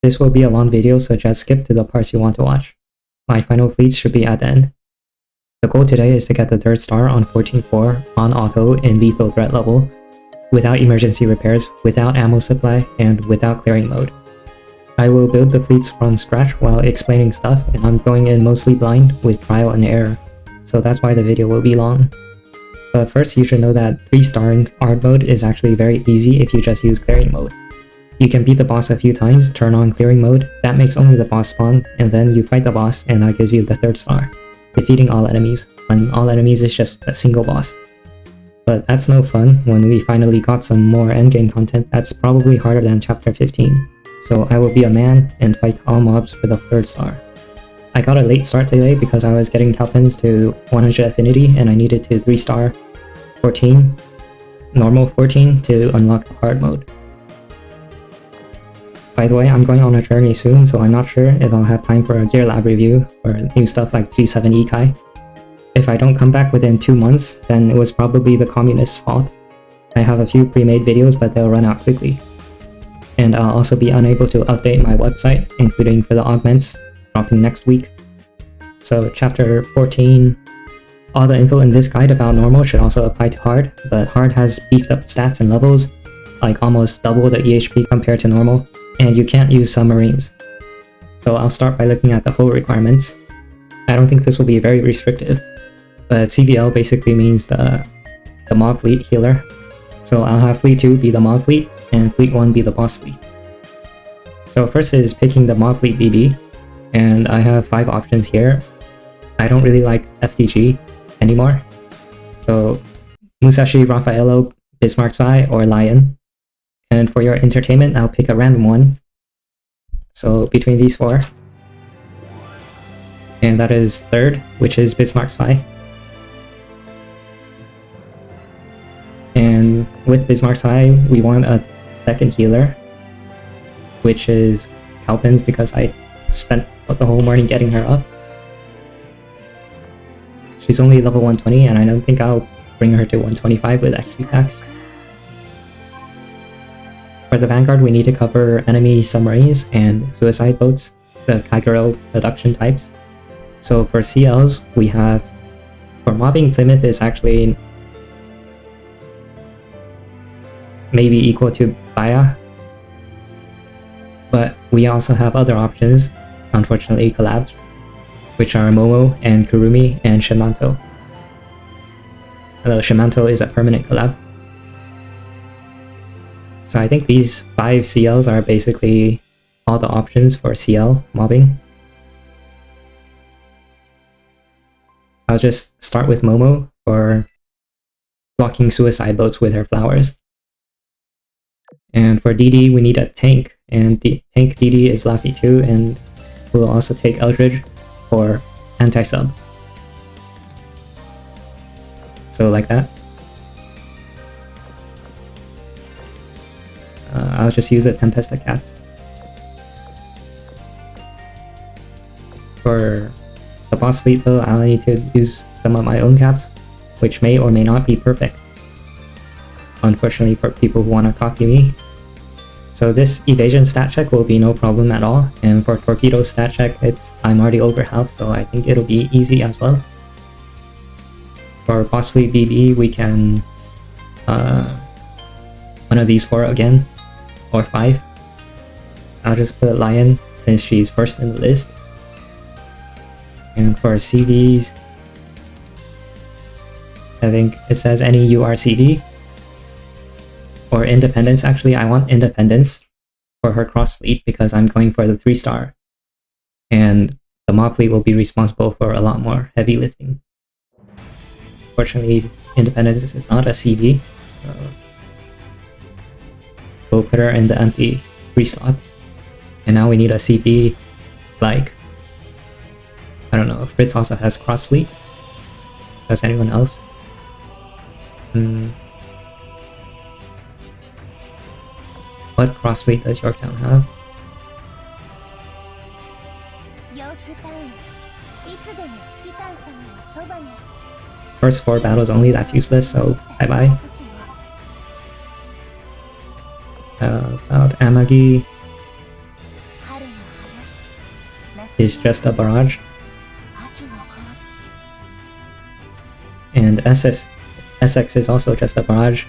This will be a long video, so just skip to the parts you want to watch. My final fleets should be at the end. The goal today is to get the 3rd star on 14-4 on auto in lethal threat level, without emergency repairs, without ammo supply, and without clearing mode. I will build the fleets from scratch while explaining stuff, and I'm going in mostly blind with trial and error, so that's why the video will be long. But first you should know that 3-starring hard mode is actually very easy if you just use clearing mode. You can beat the boss a few times, turn on clearing mode, that makes only the boss spawn, and then you fight the boss and that gives you the 3rd star, defeating all enemies, when all enemies is just a single boss. But that's no fun when we finally got some more endgame content that's probably harder than chapter 15. So I will be a man and fight all mobs for the 3rd star. I got a late start today because I was getting Cowpens to 100 affinity and I needed to 3-star 14, normal 14 to unlock the hard mode. By the way, I'm going on a journey soon, so I'm not sure if I'll have time for a Gear Lab review or new stuff like G7 Ikai. If I don't come back within 2 months, then it was probably the communists' fault. I have a few pre-made videos, but they'll run out quickly. And I'll also be unable to update my website, including for the augments, dropping next week. So chapter 14, all the info in this guide about normal should also apply to hard, but hard has beefed up stats and levels, like almost double the EHP compared to normal, and you can't use submarines. So I'll start by looking at the whole requirements. I don't think this will be very restrictive, but CVL basically means the mob fleet healer. So I'll have fleet 2 be the mob fleet, and fleet 1 be the boss fleet. So first is picking the mob fleet BB, and I have 5 options here. I don't really like FTG anymore, so Musashi, Raffaello, Bismarck Spy, or Lion. And for your entertainment, I'll pick a random one. So between these 4. And that is 3rd, which is Bismarck Spy. And with Bismarck Spy, we want a 2nd healer, which is Cowpens, because I spent the whole morning getting her up. She's only level 120, and I don't think I'll bring her to 125 with XP packs. For the Vanguard, we need to cover enemy submarines and suicide boats, the Kagero production types. So for CLs, we have... For mobbing, Plymouth is actually maybe equal to Baya. But we also have other options, unfortunately collabed, which are Momo and Kurumi and Shimanto. Although Shimanto is a permanent collab. So I think these 5 CLs are basically all the options for CL mobbing. I'll just start with Momo for blocking suicide boats with her flowers. And for DD we need a tank, and the tank DD is Laffy 2, and we'll also take Eldridge for anti-sub. So like that. I'll just use a Tempesta Cats. For the boss fleet though, I'll need to use some of my own cats, which may or may not be perfect, unfortunately for people who want to copy me. So this evasion stat check will be no problem at all, and for torpedo stat check, I'm already over half, so I think it'll be easy as well. For boss fleet BB, we can one of these 4 again, or 5. I'll just put Lion since she's first in the list. And for CVs, I think it says any URCV. Or Independence, actually I want Independence for her cross fleet because I'm going for the 3-star. And the mob fleet will be responsible for a lot more heavy lifting. Fortunately, Independence is not a CV, so we'll put her in the empty 3 slot. And now we need a CV like, I don't know, Fritz also has cross fleet. Does anyone else? What cross fleet does Yorktown have? First 4 battles only, that's useless, so bye bye. About Amagi. is just a barrage. And SX is also just a barrage.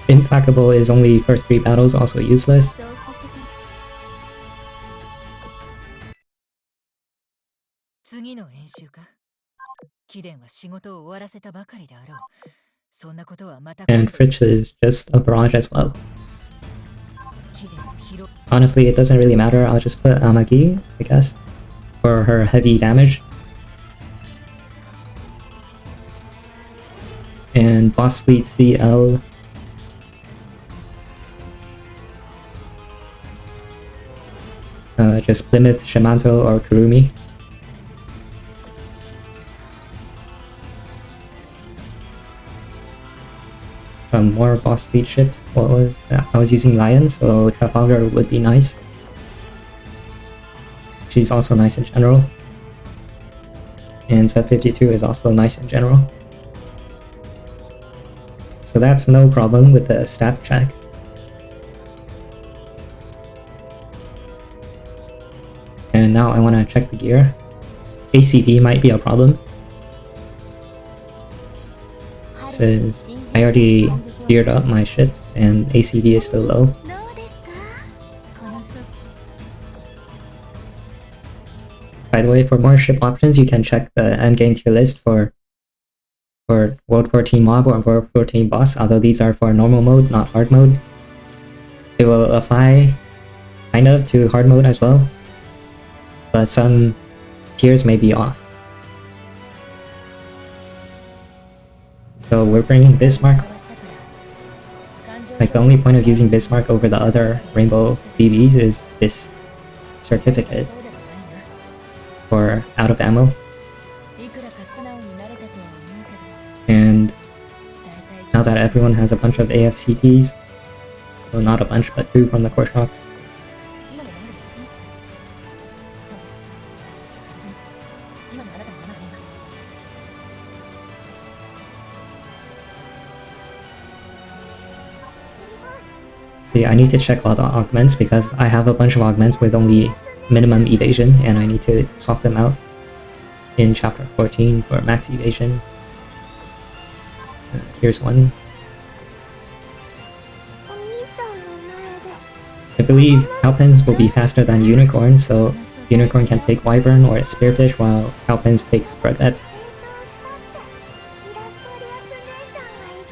Implacable is only first 3 battles, also useless. And Fritz is just a barrage as well. Honestly, it doesn't really matter, I'll just put Amagi, I guess, for her heavy damage. And Boss Fleet CL. Just Plymouth, Shimanto, or Kurumi. Some more boss fleet ships. What was that? I was using Lion, so Trafalgar would be nice. She's also nice in general. And Set 52 is also nice in general. So that's no problem with the stat check. And now I want to check the gear. ACV might be a problem, since I already geared up my ships and ACV is still low. By the way, for more ship options, you can check the endgame tier list for World 14 Mob or World 14 Boss, although these are for normal mode, not hard mode. It will apply kind of to hard mode as well, but some tiers may be off. So we're bringing Bismarck. Like, the only point of using Bismarck over the other Rainbow BBs is this certificate for out of ammo. And now that everyone has a bunch of AFCTs, well, not a bunch, but 2 from the core shop. See, I need to check all the augments because I have a bunch of augments with only minimum evasion, and I need to swap them out in chapter 14 for max evasion. Here's one. I believe Cowpens will be faster than Unicorn, so Unicorn can take Wyvern or Spearfish while Cowpens takes Brevet.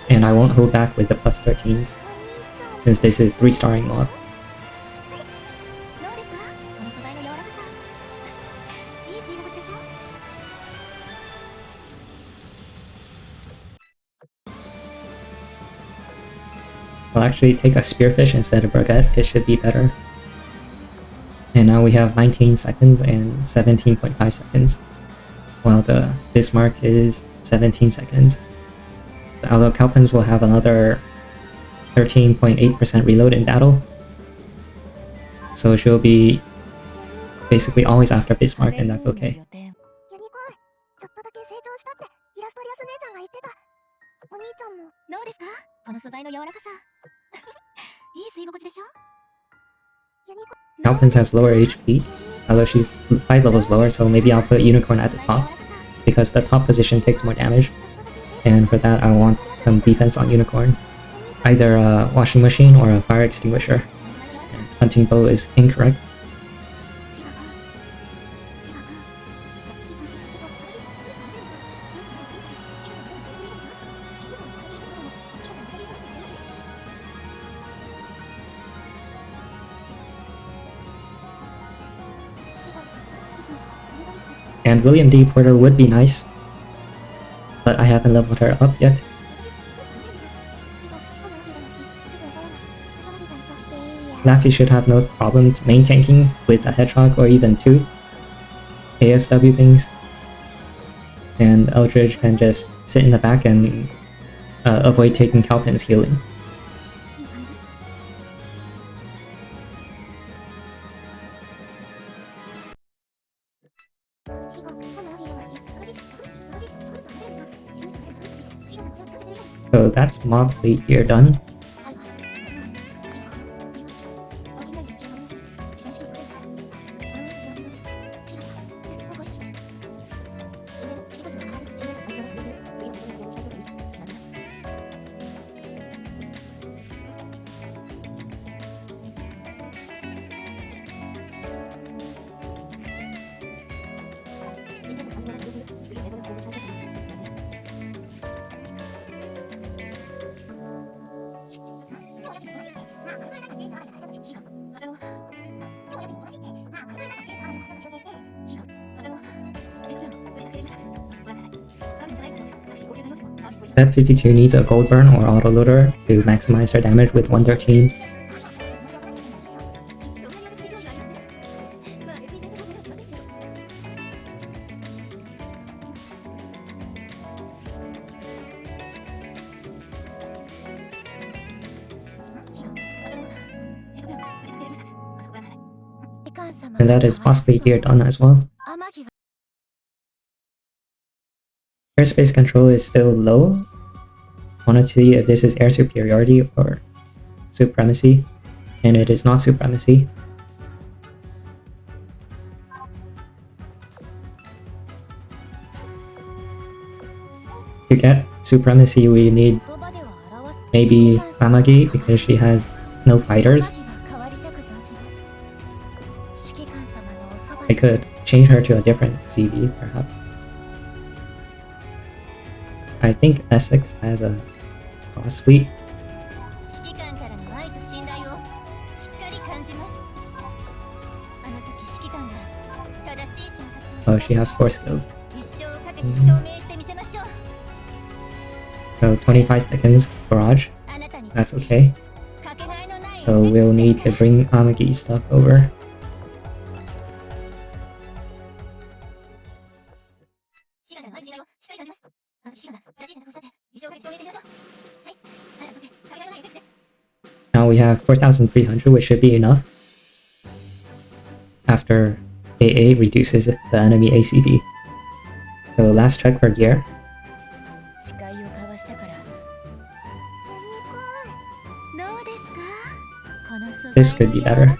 And I won't hold back with the plus 13s, since this is 3-starring mob. I'll actually take a Spearfish instead of Brevet, it should be better. And now we have 19 seconds and 17.5 seconds, while the Bismarck is 17 seconds. Although Cowpens will have another 13.8% reload in battle, so she'll be basically always after Bismarck, and that's okay. Cowpens has lower HP, although she's 5 levels lower, so maybe I'll put Unicorn at the top, because the top position takes more damage, and for that I want some defense on Unicorn. Either a washing machine or a fire extinguisher. And hunting bow is incorrect. And William D. Porter would be nice, but I haven't leveled her up yet. Laffy should have no problem main tanking with a Hedgehog or even 2 ASW things. And Eldridge can just sit in the back and avoid taking Cowpens healing. So that's mob fleet gear done. Step 52 needs a gold burn or autoloader to maximize her damage with 113. And that is possibly gear done as well. Airspace control is still low. Wanted to see if this is air superiority or supremacy, and it is not supremacy. To get supremacy, we need maybe Amagi because she has no fighters. I could change her to a different CV perhaps. I think Essex has a cross fleet. Oh, she has 4 skills. So 25 seconds barrage. That's okay. So we'll need to bring Amagi stuff over. Now we have 4,300, which should be enough after AA reduces the enemy ACV. So last check for gear. This could be better.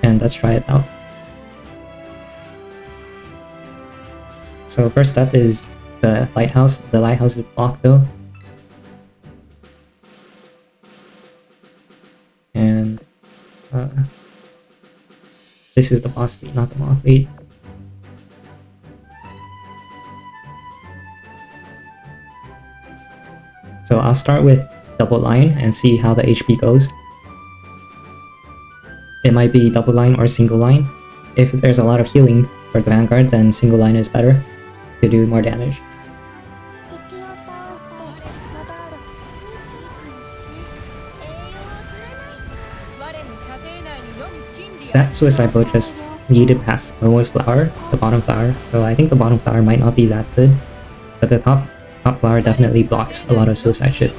And let's try it out. So first step is the lighthouse. The lighthouse is blocked though. And this is the boss fleet, not the mob fleet. So I'll start with double line and see how the HP goes. It might be double line or single line. If there's a lot of healing for the Vanguard, then single line is better to do more damage. That suicide boat just needed past Momo's flower, the bottom flower, so I think the bottom flower might not be that good, but the top flower definitely blocks a lot of suicide shit.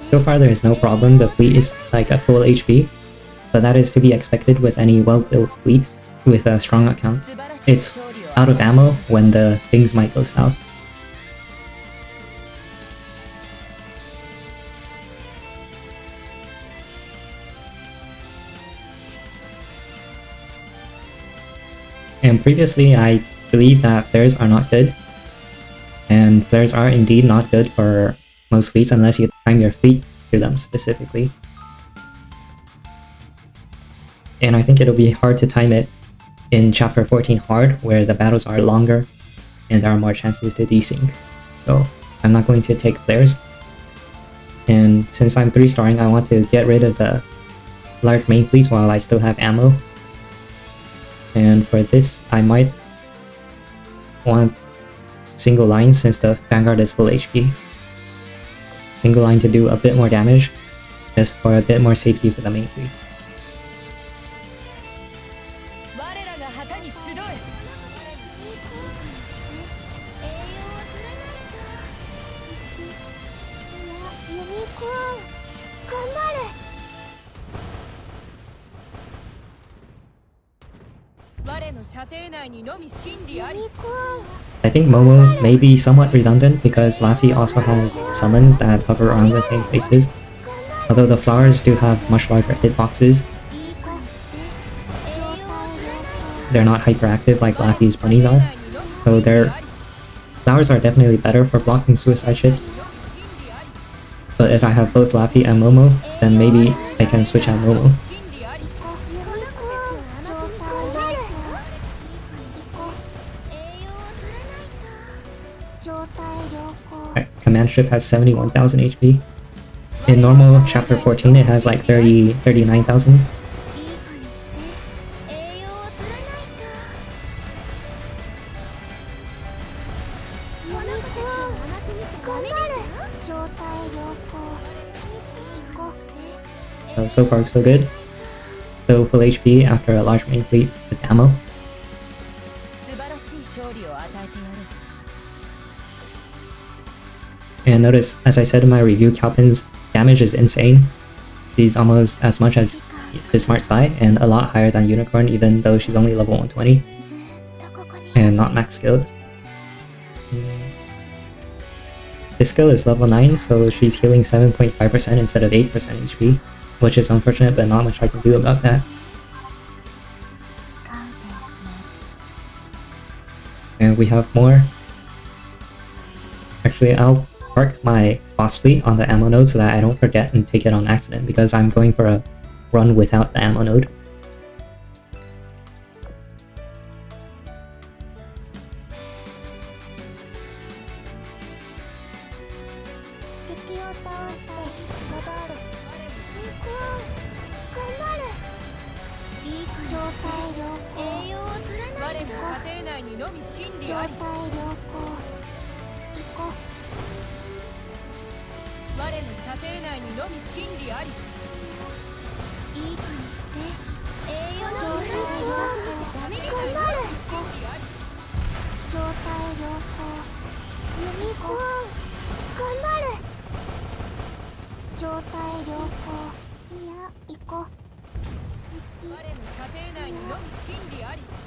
So far there is no problem, the fleet is like at full HP, but that is to be expected with any well-built fleet with a strong account. It's out of ammo when the things might go south. And previously I believe that flares are not good, And flares are indeed not good for most fleets unless you time your fleet to them specifically. And I think it'll be hard to time it in Chapter 14 hard, where the battles are longer and there are more chances to desync. So I'm not going to take flares. And since I'm 3-starring, I want to get rid of the large main fleets while I still have ammo. And for this, I might want single line since the Vanguard is full HP. Single line to do a bit more damage, just for a bit more safety for the main fleet. I think Momo may be somewhat redundant because Laffy also has summons that hover around the same places. Although the flowers do have much larger hitboxes, they're not hyperactive like Laffy's bunnies are, so their flowers are definitely better for blocking suicide ships. But if I have both Laffy and Momo, then maybe I can switch out Momo. Command ship has 71,000 HP. In normal Chapter 14 it has like 39,000. So far so good. So full HP after a large main fleet with ammo. And notice, as I said in my review, Cowpens' damage is insane. She's almost as much as the Smart Spy, and a lot higher than Unicorn, even though she's only level 120. And not max skilled. His skill is level 9, so she's healing 7.5% instead of 8% HP, which is unfortunate, but not much I can do about that. And we have more. Actually, I'll park my boss fleet on the ammo node so that I don't forget and take it on accident, because I'm going for a run without the ammo node.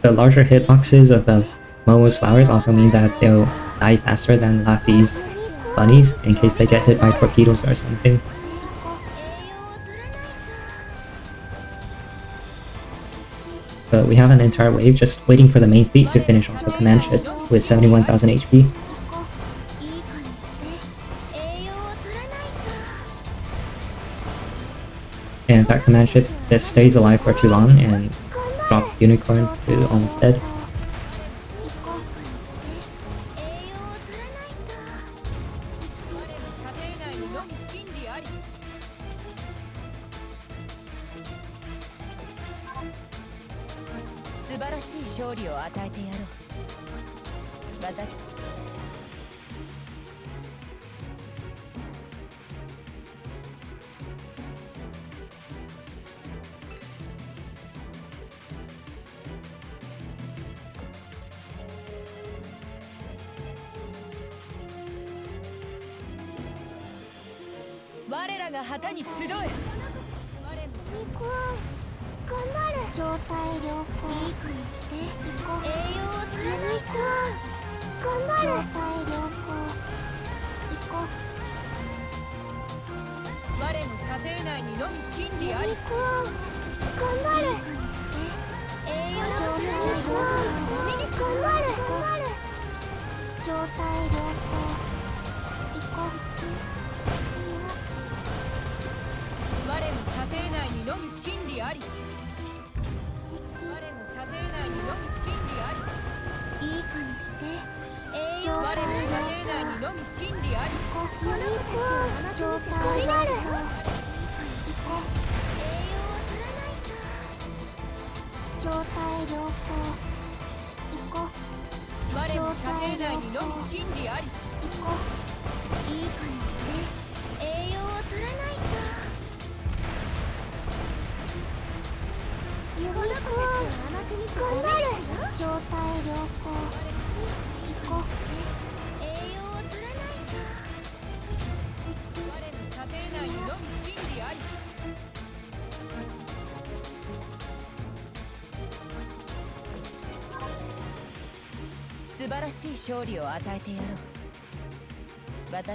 The larger hitboxes of the Momo's flowers also mean that they'll die faster than Laffy's bunnies in case they get hit by torpedoes or something. But we have an entire wave just waiting for the main fleet to finish off the command ship with 71,000 HP. And that command ship just stays alive for too long and drops Unicorn to almost dead.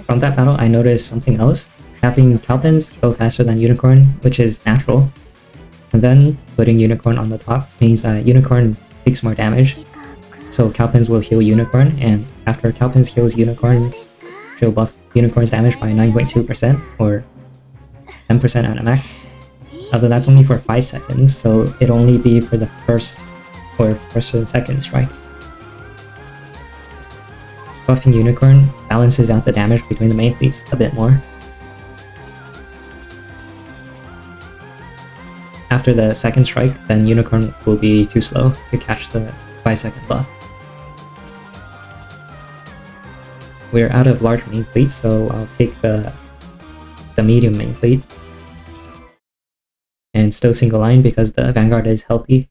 From that battle, I noticed something else. Having Cowpens go faster than Unicorn, which is natural. And then putting Unicorn on the top means that Unicorn takes more damage. So Cowpens will heal Unicorn, and after Cowpens heals Unicorn, she'll buff Unicorn's damage by 9.2% or 10% at a max. Although that's only for 5 seconds, so it'll only be for the first and second strikes. Buffing Unicorn balances out the damage between the main fleets a bit more. After the second strike, then Unicorn will be too slow to catch the 5-second buff. We're out of large main fleets, so I'll take the medium main fleet. And still single line because the Vanguard is healthy.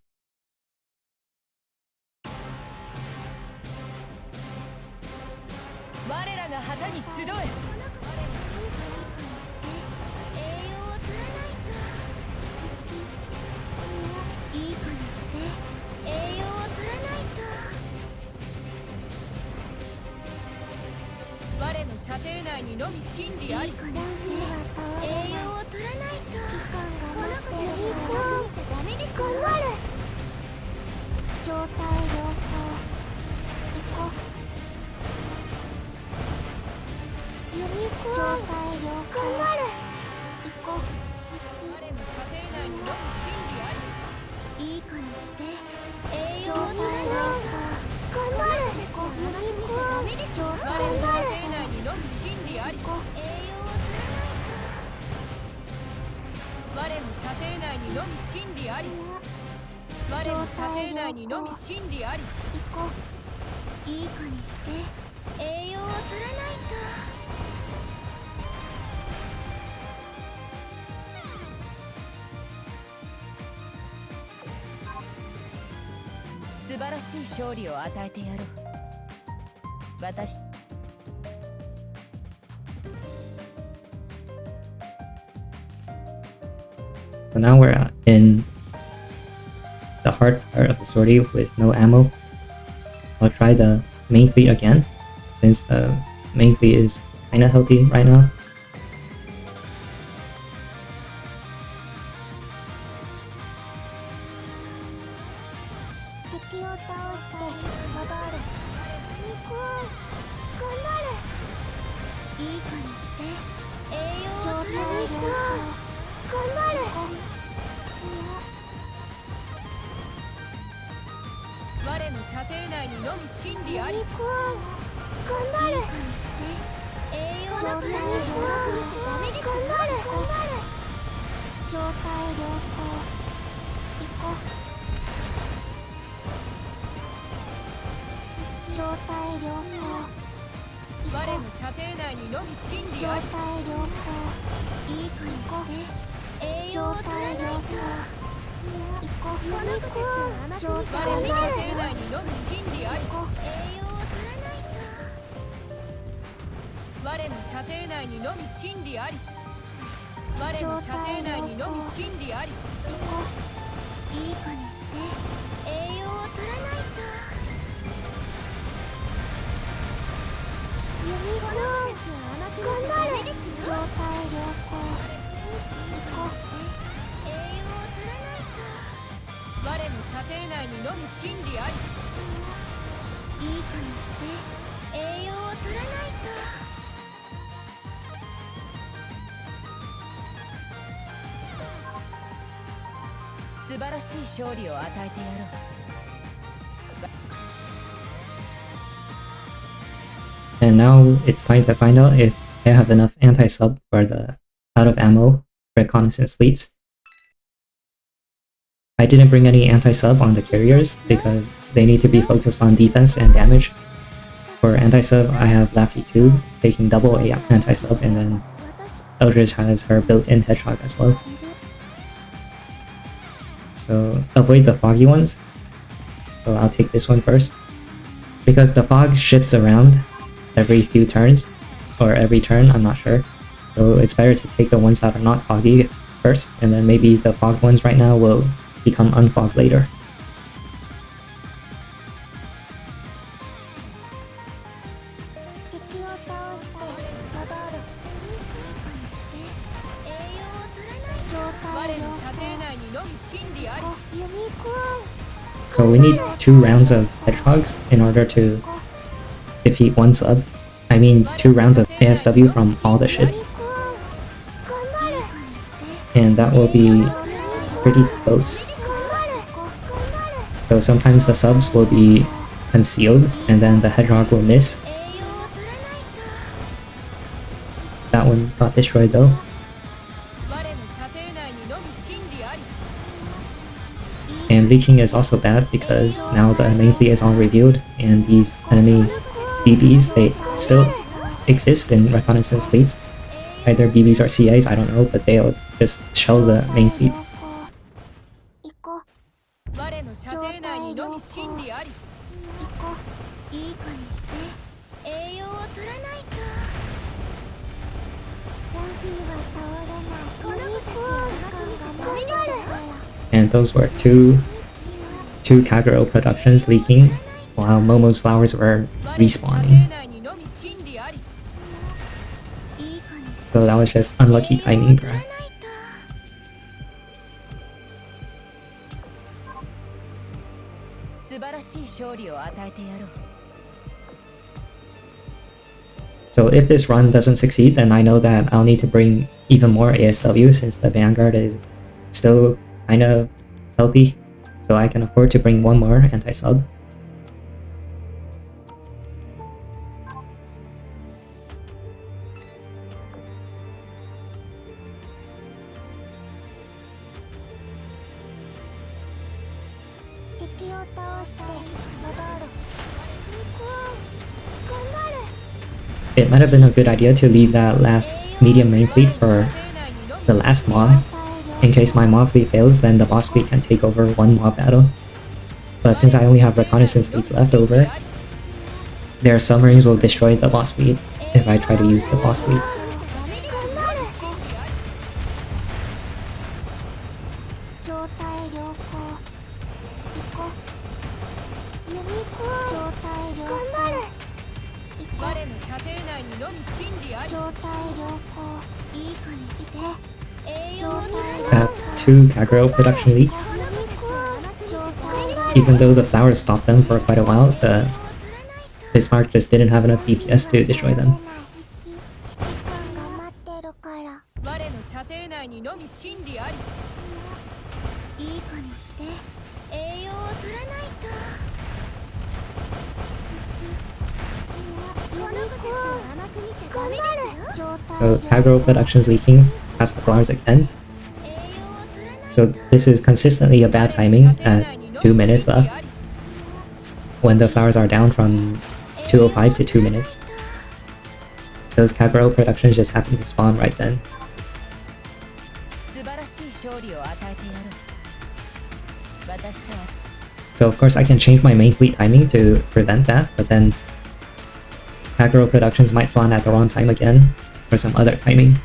So now we're in the hard part of the sortie with no ammo. I'll try the main fleet again, since the main fleet is kinda healthy right now. And now it's time to find out if I have enough anti-sub for the out-of-ammo reconnaissance fleets. I didn't bring any anti-sub on the carriers because they need to be focused on defense and damage. For anti-sub, I have Laffy 2 taking double anti-sub, and then Eldridge has her built-in hedgehog as well. So avoid the foggy ones. So I'll take this one first. Because the fog shifts around every few turns, or every turn, I'm not sure. So it's better to take the ones that are not foggy first, and then maybe the fogged ones right now will become unfogged later. So we need 2 rounds of hedgehogs in order to defeat 1 sub. I mean 2 rounds of ASW from all the ships. And that will be pretty close. So sometimes the subs will be concealed and then the hedgehog will miss. That one got destroyed though. And leaking is also bad because now the main fleet is all revealed and these enemy BBs, they still exist in reconnaissance fleets. Either BBs or CAs, I don't know, but they'll just shell the main fleet. And those were two Kagero productions leaking while Momo's flowers were respawning. So that was just unlucky timing, perhaps. So if this run doesn't succeed, then I know that I'll need to bring even more ASW since the Vanguard is still kind of healthy, so I can afford to bring 1 more anti-sub. It might have been a good idea to leave that last medium main fleet for the last mob. In case my mob fleet fails, then the boss fleet can take over 1 mob battle. But since I only have reconnaissance fleets left over, their submarines will destroy the boss fleet if I try to use the boss fleet. That's 2 Kagero production leaks. Even though the flowers stopped them for quite a while, the Bismarck just didn't have enough DPS to destroy them. So Kagero production's leaking past the flowers again. So this is consistently a bad timing at 2 minutes left, when the flowers are down from 2:05 to 2 minutes. Those Kagero productions just happen to spawn right then. So of course I can change my main fleet timing to prevent that, but then Kagero productions might spawn at the wrong time again, or some other timing.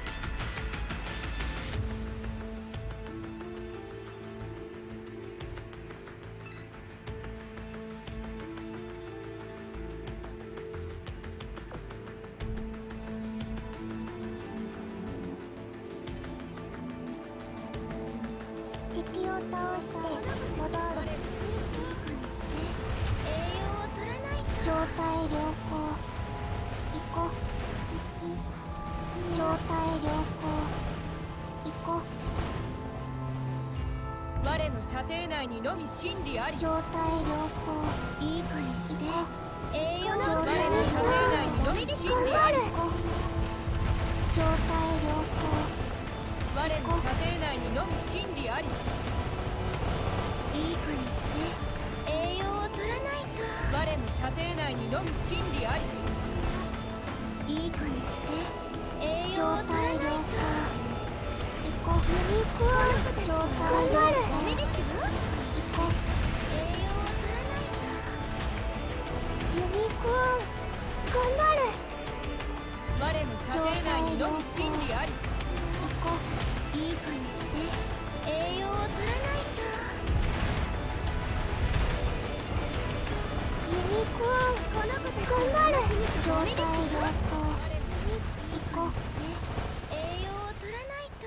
真理あり。いい子にして栄養を取らないと。我の射程内にのみ真理あり。いい子にして栄養を取らないと。行こう。ユニコーン状態でダメですよ。行こう。栄養を取らないと。ユニコーン頑張る。我の射程内にのみ真理あり。行こう。いい子にして栄養を取らないと。ユニコーンこの子たち頑張る。状態良好。行こう。栄養を取らないと。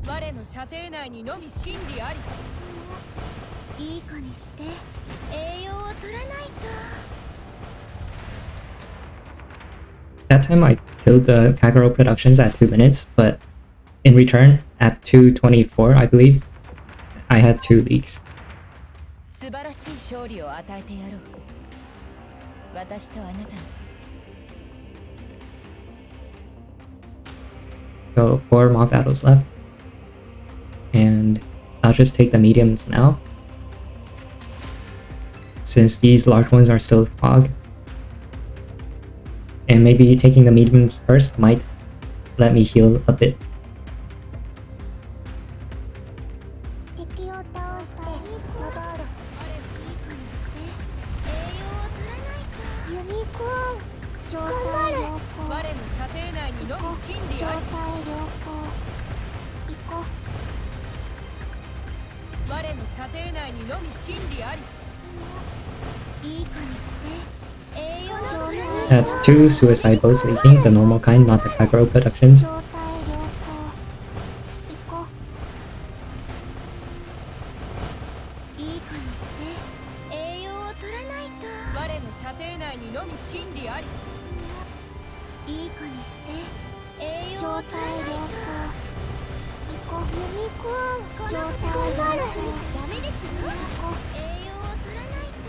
我の射程内にのみ真理あり。いい子にして栄養を取らないと。That time I killed the Kagero productions at 2 minutes, but in return, at 2:24, I believe, I had 2 leaks. 素晴らしい勝利を与えてやろう。私とあなたに。So 4 mob battles left. And I'll just take the mediums now, since these large ones are still fog. And maybe taking the mediums first might let me heal a bit. 敵を倒して戻る。いい子にして栄養を取らないと。ユニコーン状態良好。我の射程内にのみ真理あり。状態良好。行こう。我の射程内にのみ真理あり。いい子にして栄養を取らないと。 That's 2 suicide bows leaking, the normal kind, not the Kagero productions. 状態良好。行こう。いい子にして栄養を取らないと。我の射程内にのみ真理あり。いい子にして栄養を取らないと。行こう。ユニコーン状態良好。ダメですよ。行こう。栄養を取らないと。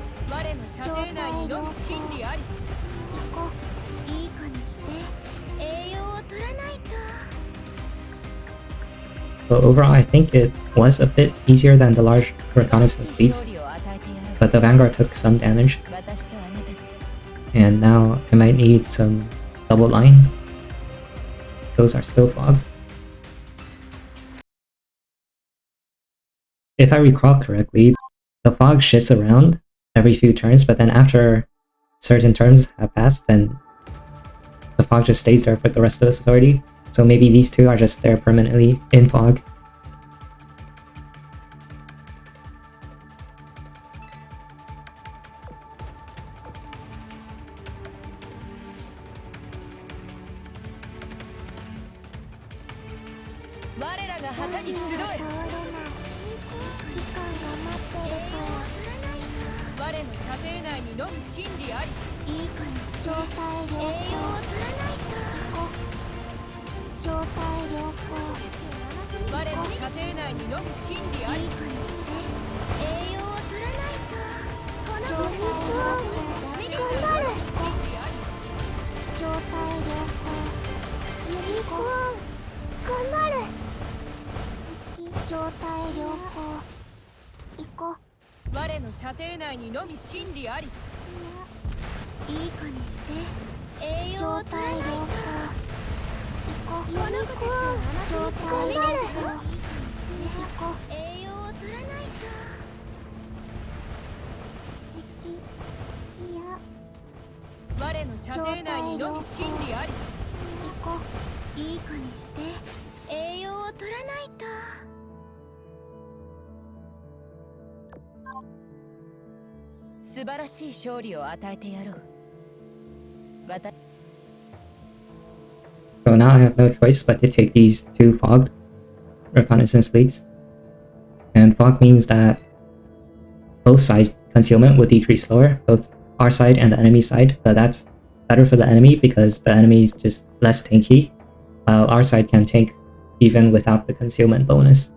いや我の射程内にのみ真理あり。行こう。いい子にして栄養を取らないと。 But overall, I think it was a bit easier than the large reconnaissance fleets, but the Vanguard took some damage, and now I might need some double line. Those are still fogged. If I recall correctly, the fog shifts around every few turns, but then after certain turns have passed, then the fog just stays there for the rest of the sortie. So maybe these two are just there permanently in fog. So now I have no choice but to take these 2 fogged reconnaissance fleets. And fog means that both sides' concealment will decrease slower, both our side and the enemy side, but that's better for the enemy because the enemy is just less tanky, while our side can tank even without the concealment bonus.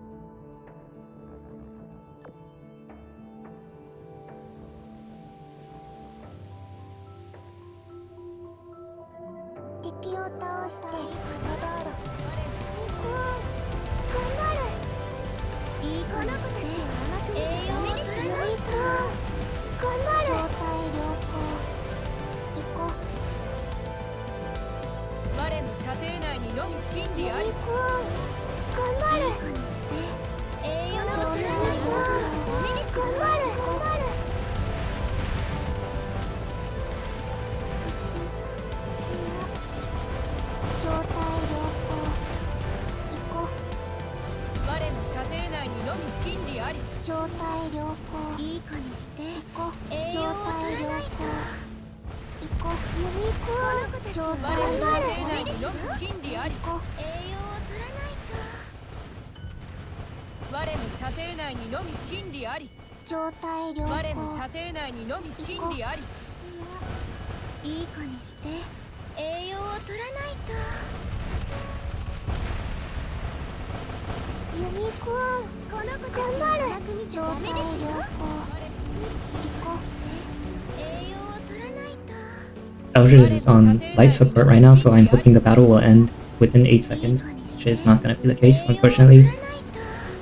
Eldridge is on life support right now, so I'm hoping the battle will end within 8 seconds, which is not gonna be the case, unfortunately.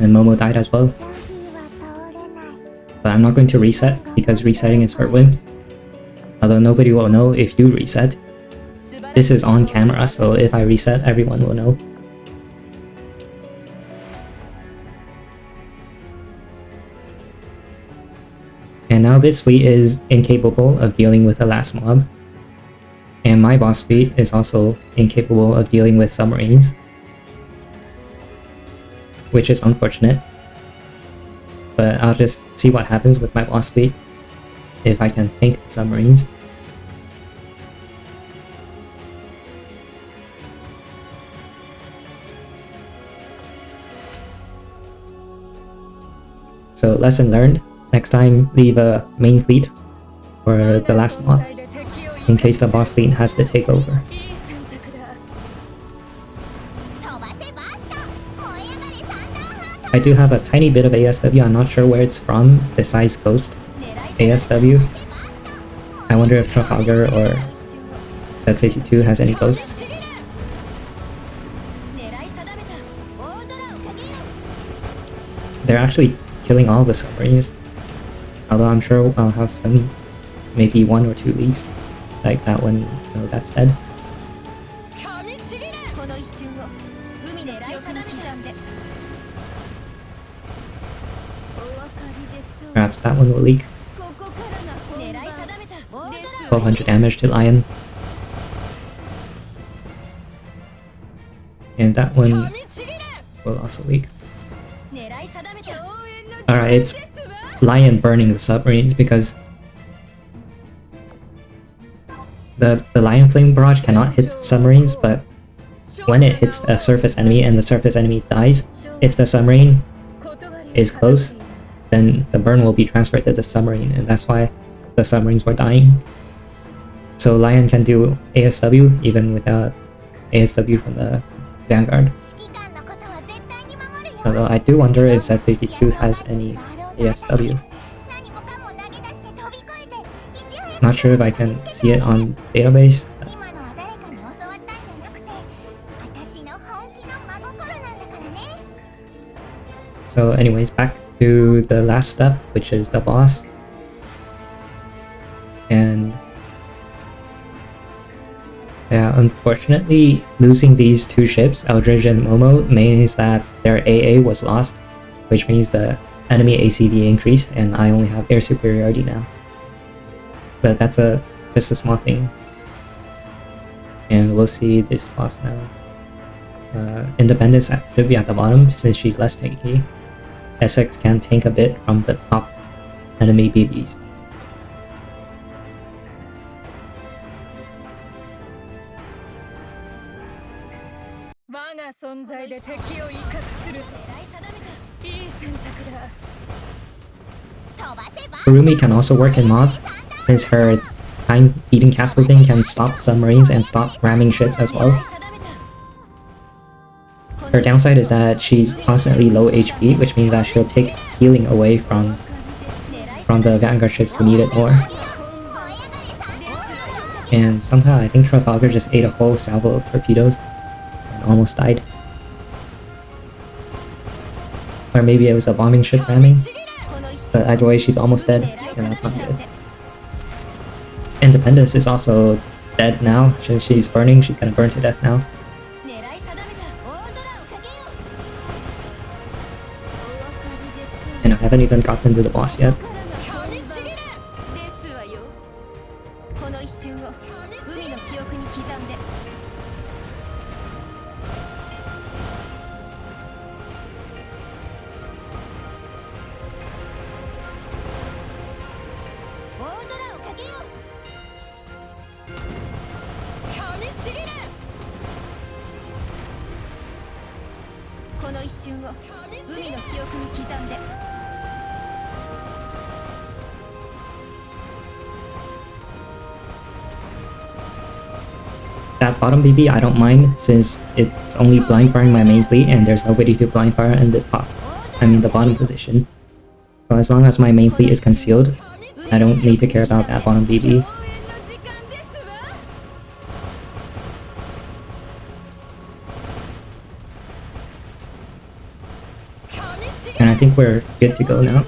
And Momo died as well. But I'm not going to reset, because resetting is for wimps. Although nobody will know if you reset. This is on camera, so if I reset, everyone will know. And now this fleet is incapable of dealing with the last mob. And my boss fleet is also incapable of dealing with submarines, which is unfortunate. But I'll just see what happens with my boss fleet, if I can tank the submarines. So lesson learned, next time leave a main fleet for the last mob, in case the boss fleet has to take over. I do have a tiny bit of ASW, I'm not sure where it's from, besides Ghost ASW. I wonder if Trafalgar or Z52 has any ghosts. They're actually killing all the submarines, although I'm sure I'll have some, maybe 1 or 2 leaks, like that one, you know, that's dead. Perhaps that one will leak. 1200 damage to Lion. And that one will also leak. Alright, it's Lion burning the submarines because the Lion Flame Barrage cannot hit submarines, but when it hits a surface enemy and the surface enemy dies, if the submarine is close, then the burn will be transferred to the submarine, and that's why the submarines were dying. So Lion can do ASW even without ASW from the Vanguard. Although I do wonder if Z52 has any ASW. Not sure if I can see it on database. So anyways, back to the last step, which is the boss. And yeah, unfortunately, losing these 2 ships, Eldridge and Momo, means that their AA was lost, which means the enemy ACV increased and I only have air superiority now. But that's just a small thing. And we'll see this boss now. Independence should be at the bottom since she's less tanky. Essex can tank a bit from the top enemy BBs. Kurumi can also work in mob, since her time-eating castle thing can stop submarines and stop ramming ships as well. Her downside is that she's constantly low HP, which means that she'll take healing away from the Vanguard ships who need it more. And somehow I think Trafalgar just ate a whole salvo of torpedoes and almost died. Or maybe it was a bombing ship ramming. But either way, she's almost dead, and that's not good. Independence is also dead now. Since she's burning, she's gonna burn to death now. And I haven't even gotten to the boss yet. That bottom BB I don't mind since it's only blind firing my main fleet and there's nobody to blind fire in the the bottom position. So as long as my main fleet is concealed, I don't need to care about that bottom BB. And I think we're good to go now.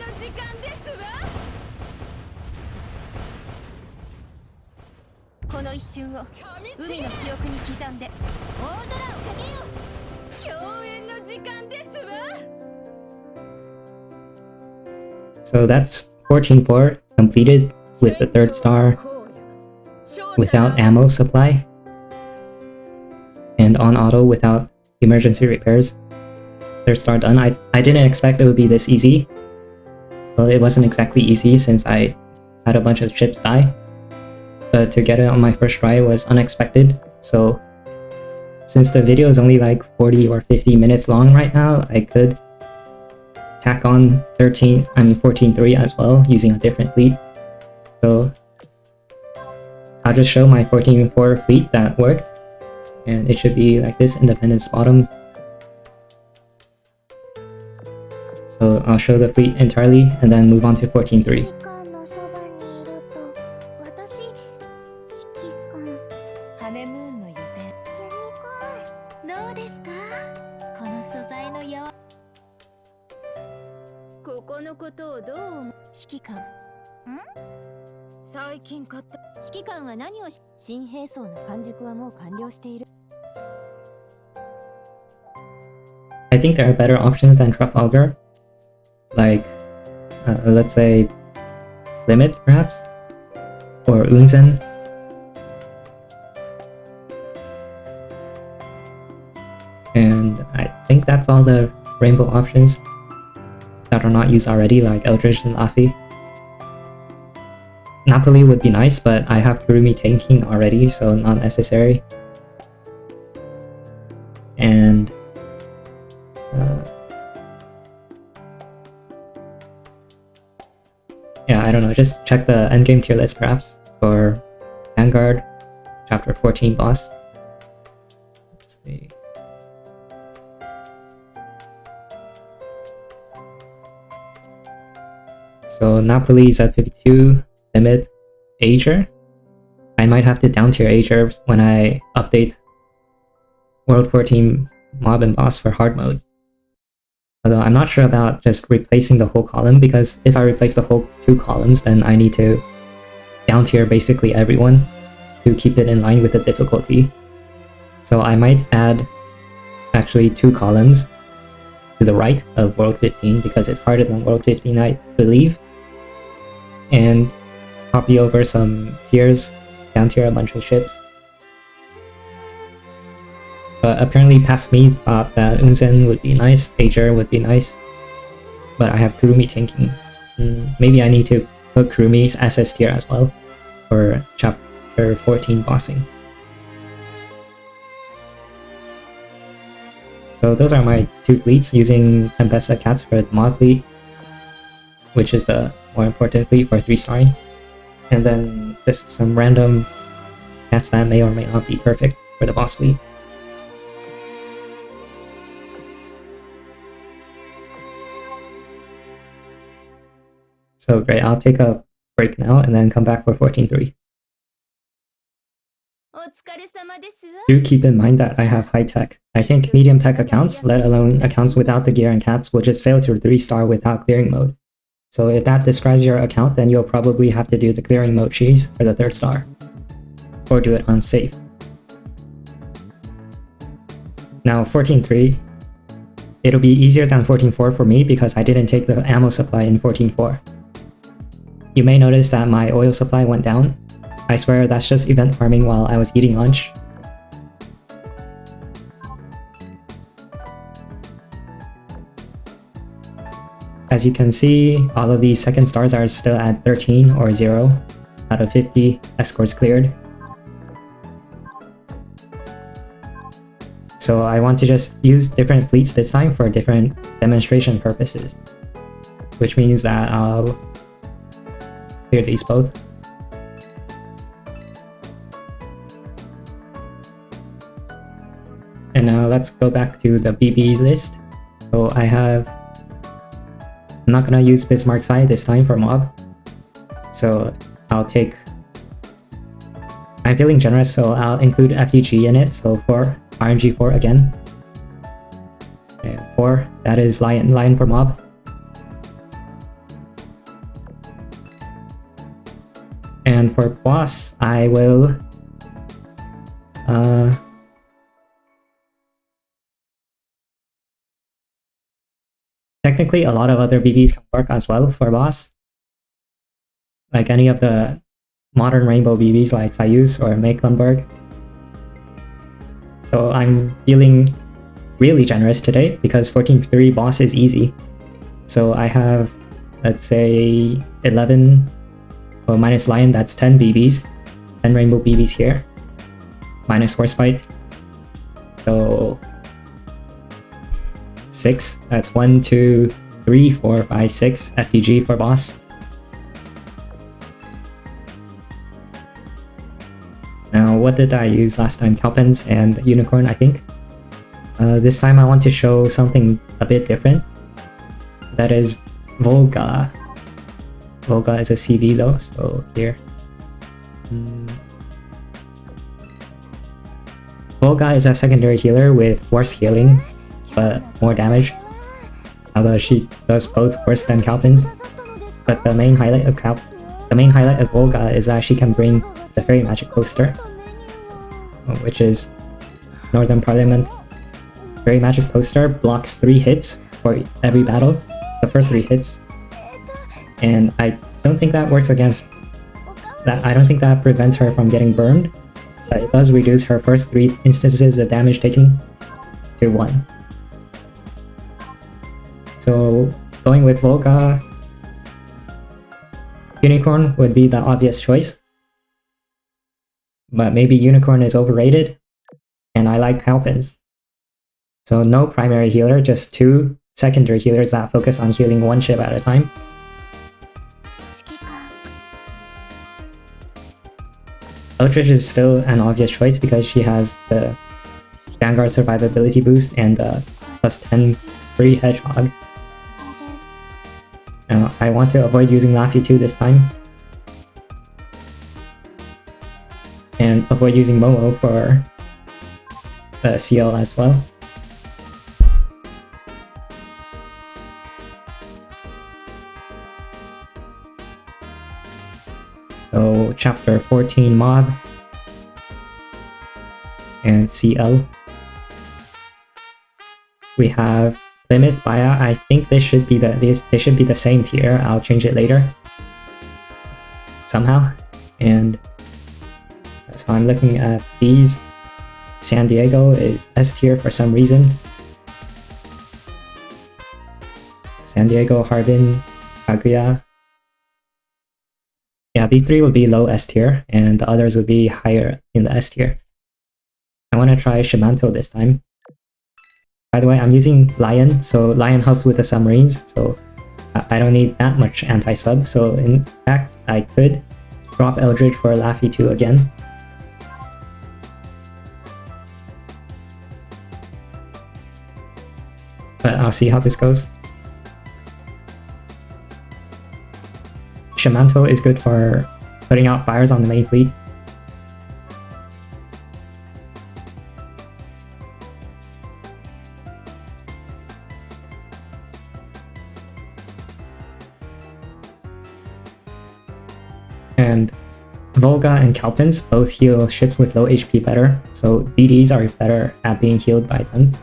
So that's 14-4 completed with the 3rd star without ammo supply and on auto without emergency repairs. 3rd star done. I didn't expect it would be this easy. Well, it wasn't exactly easy since I had a bunch of ships die. But to get it on my first try was unexpected. So since the video is only like 40 or 50 minutes long right now, I could tack on 14-3 as well using a different fleet. So I'll just show my 14-4 fleet that worked, and it should be like this: Independence bottom. So I'll show the fleet entirely and then move on to 14-3. I think there are better options than Trafalgar, like let's say Limit perhaps, or Unzen. And I think that's all the rainbow options that are not used already, like Eldridge and Laffy. Napoli would be nice, but I have Kurumi tanking already, so not necessary. And yeah, I don't know, just check the endgame tier list perhaps for Vanguard, chapter 14 boss. Let's see. So Napoli's at 52, Limit, Azur. I might have to down tier Azur when I update World 14 mob and boss for hard mode. Although I'm not sure about just replacing the whole column, because if I replace the whole 2 columns, then I need to down tier basically everyone to keep it in line with the difficulty. So I might add actually 2 columns to the right of World 15 because it's harder than World 15, I believe. And copy over some tiers, down tier a bunch of ships. But apparently past me thought that Unzen would be nice, Azur would be nice, but I have Kurumi tanking. Maybe I need to put Kurumi's SS tier as well for chapter 14 bossing. So those are my 2 fleets, using Tempesta Cats for the mod fleet, which is the more important fleet for 3-starring, and then just some random cats that may or may not be perfect for the boss fleet. So great, I'll take a break now and then come back for 14-3. Do keep in mind that I have high tech. I think medium tech accounts, let alone accounts without the gear and cats, will just fail to 3-star without clearing mode. So if that describes your account, then you'll probably have to do the clearing mode cheese for the 3rd star. Or do it on safe. Now 14.3, it'll be easier than 14.4 for me because I didn't take the ammo supply in 14.4. You may notice that my oil supply went down. I swear that's just event farming while I was eating lunch. As you can see, all of these 2nd stars are still at 13 or 0 out of 50 escorts cleared. So I want to just use different fleets this time for different demonstration purposes. Which means that I'll clear these both. And now let's go back to the BBs list. So I'm not gonna use Bismarck's Fight this time for mob. So I'm feeling generous, so I'll include FTG in it, so 4, RNG 4 again. And 4, that is Lion for mob. And for boss, I will technically, a lot of other BBs can work as well for boss. Like any of the modern rainbow BBs like Soyuz or Mecklenburg. So I'm feeling really generous today because 14.3 boss is easy. So I have, let's say, 11, well, minus Lion, that's 10 BBs. 10 rainbow BBs here. Minus Horsefight. So 6, that's 1, 2, 3, 4, 5, 6 FTG for boss. Now, what did I use last time? Cowpens and Unicorn, I think. This time I want to show something a bit different. That is Volga. Volga is a CV though, so here. Volga is a secondary healer with worse healing, but more damage. Although she does both worse than Cowpens. But the main highlight of Volga is that she can bring the Fairy Magic Poster, which is Northern Parliament. Fairy Magic Poster blocks 3 hits for every battle, the first 3 hits. And I don't think that works against that. I don't think that prevents her from getting burned, but it does reduce her first 3 instances of damage taken to 1. So going with Volga, Unicorn would be the obvious choice. But maybe Unicorn is overrated, and I like Cowpens. So no primary healer, just 2 secondary healers that focus on healing 1 ship at a time. Eldridge is still an obvious choice because she has the Vanguard survivability boost and the +10 free Hedgehog. Now, I want to avoid using Laffy 2 this time. And avoid using Momo for CL as well. So chapter 14 mob and CL. We have Plymouth Baya. I think they should be the same tier. I'll change it later somehow. And so I'm looking at these. San Diego is S tier for some reason. San Diego, Harbin, Kaguya. Yeah, these 3 would be low S tier, and the others would be higher in the S tier. I want to try Shimanto this time. By the way, I'm using Lion, so Lion helps with the submarines, so I don't need that much anti-sub. So in fact, I could drop Eldridge for Laffy 2 again. But I'll see how this goes. Shimanto is good for putting out fires on the main fleet. And Volga and Cowpens both heal ships with low HP better, so DDs are better at being healed by them.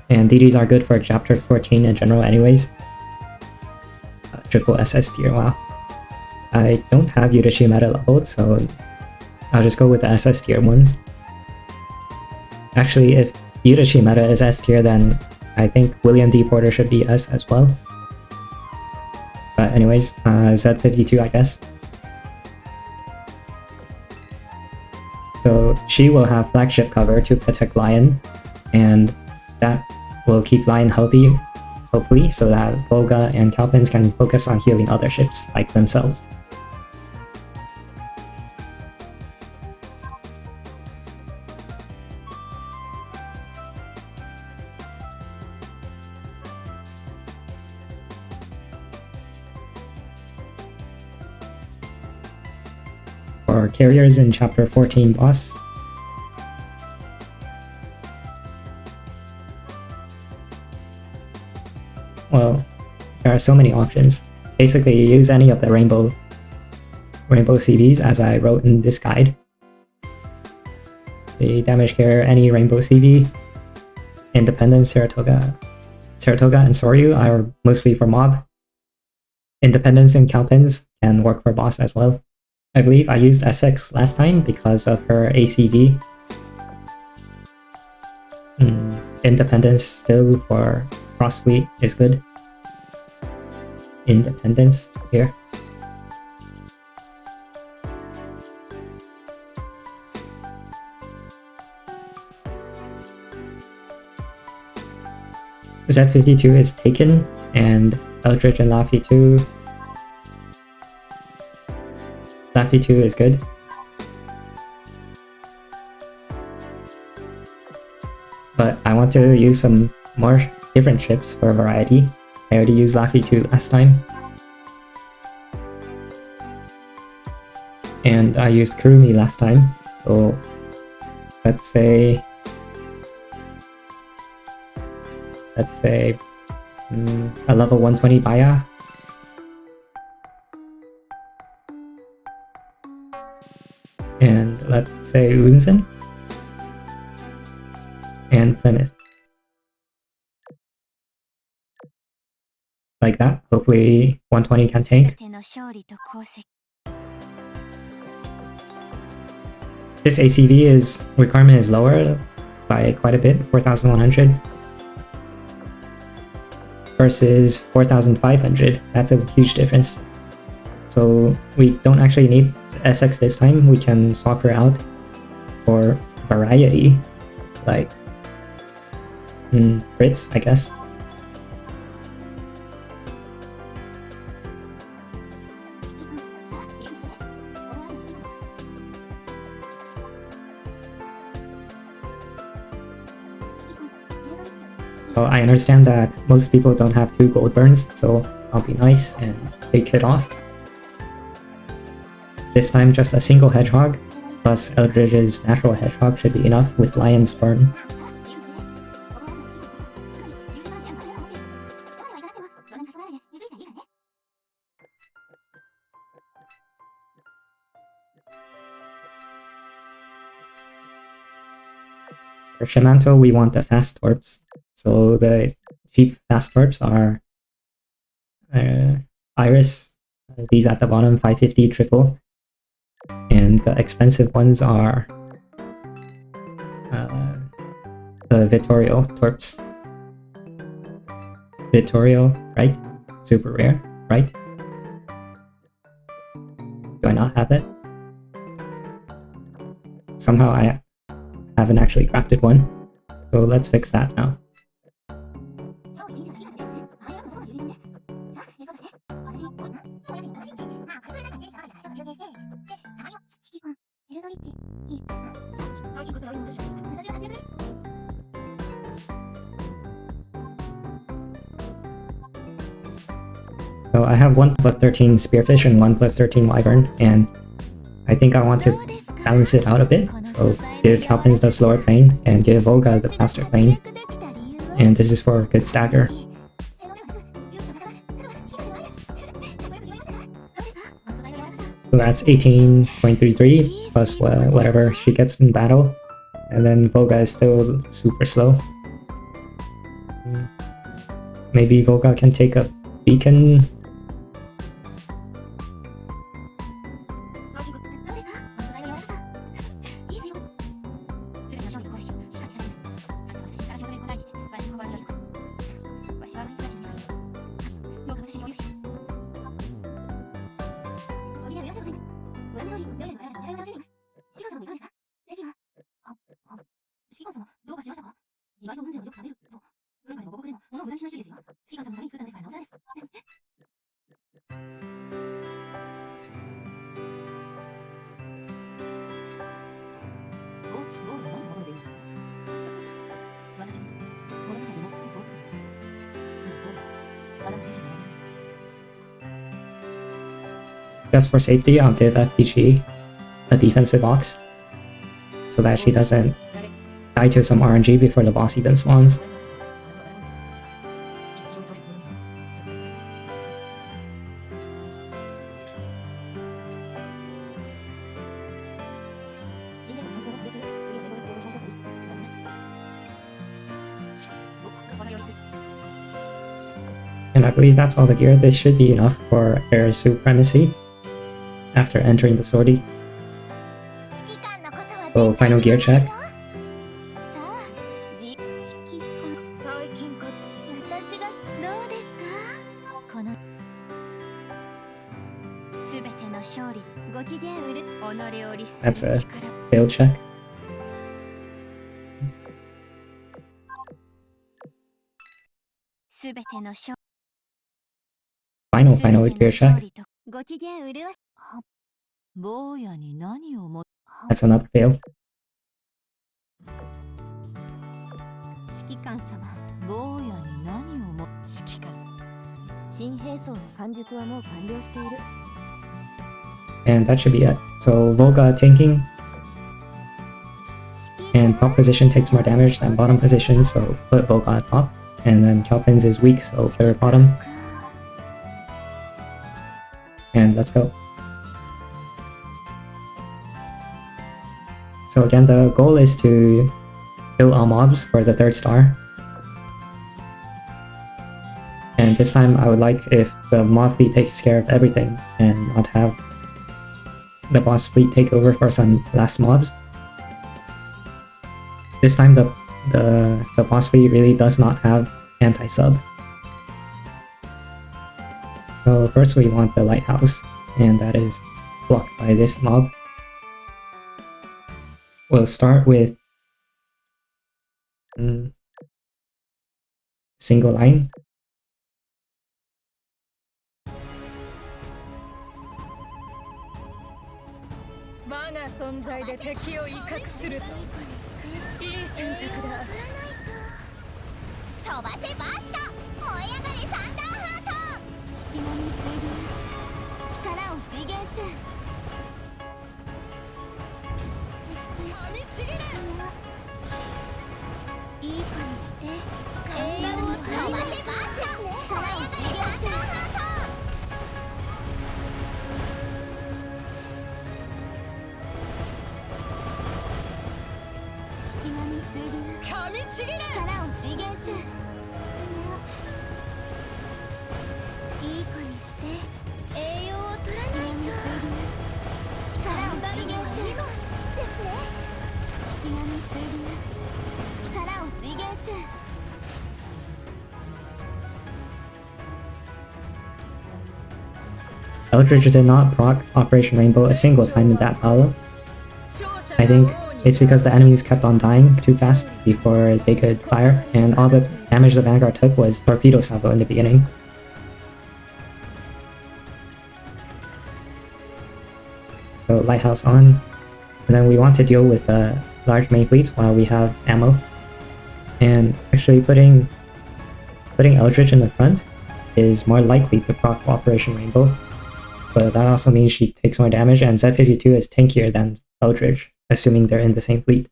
And DDs are good for chapter 14 in general anyways. Triple SS tier, wow. I don't have Yudashi meta leveled, so I'll just go with the SS tier ones. Actually, if Yudashi meta is S tier, then I think William D. Porter should be S as well. But anyways, Z52 I guess. So she will have flagship cover to protect Lion, and that will keep Lion healthy, hopefully, so that Volga and Cowpens can focus on healing other ships like themselves. For carriers in chapter 14 boss, well, there are so many options. Basically, use any of the rainbow CVs as I wrote in this guide. See, damage carrier, any rainbow CV. Independence, Saratoga and Soryu are mostly for mob. Independence and Cowpens can work for boss as well. I believe I used Essex last time because of her ACV. Independence still for cross fleet is good. Independence here. Z52 is taken, and Eldridge and Laffy 2. Laffy 2 is good. But I want to use some more different ships for variety. I already used Laffy 2 last time. And I used Kurumi last time, so let's say a level 120 Baya. And let's say Unzen and Plymouth. Like that. Hopefully 120 can tank. This ACV requirement is lower by quite a bit, 4,100 versus 4,500. That's a huge difference. So we don't actually need SX this time. We can swap her out for variety, like crits, I guess. So I understand that most people don't have 2 gold burns, so I'll be nice and take it off. This time just a single hedgehog, plus Eldridge's natural hedgehog should be enough with Lion's burn. For Shimanto, we want the fast torps. So the cheap fast torps are Iris, these at the bottom, 550 triple. And the expensive ones are the Vittorio torps. Vittorio, right? Super rare, right? Do I not have it? Somehow I haven't actually crafted one. So let's fix that now. So I have 1+13 Spearfish and 1+13 Wyvern, and I think I want to balance it out a bit. So give Cowpens the slower plane and give Volga the faster plane. And this is for a good stagger. So that's 18.33 plus whatever she gets in battle. And then Volga is still super slow. Maybe Volga can take a beacon. Just for safety, I'll give FTG a defensive ox so that she doesn't die to some RNG before the boss even spawns. And I believe that's all the gear. This should be enough for air supremacy after entering the sortie. So final gear check. That's a failed check. Final gear check. That's another fail. And that should be it. So Volga tanking, and top position takes more damage than bottom position, so put Volga on top. And then Cowpens is weak, so put her bottom. And let's go. So again, the goal is to kill all mobs for the 3rd star. And this time I would like if the mob fleet takes care of everything and not have the boss fleet take over for some last mobs. This time the boss fleet really does not have anti-sub. So first we want the lighthouse, and that is blocked by this mob. We'll start with single line. Eldridge did not proc Operation Rainbow a single time in that battle. I think it's because the enemies kept on dying too fast before they could fire, and all the damage the Vanguard took was torpedo salvo in the beginning. So lighthouse on, and then we want to deal with the large main fleets while we have ammo. And actually putting Eldridge in the front is more likely to proc Operation Rainbow, but that also means she takes more damage, and Z52 is tankier than Eldridge, assuming they're in the same fleet.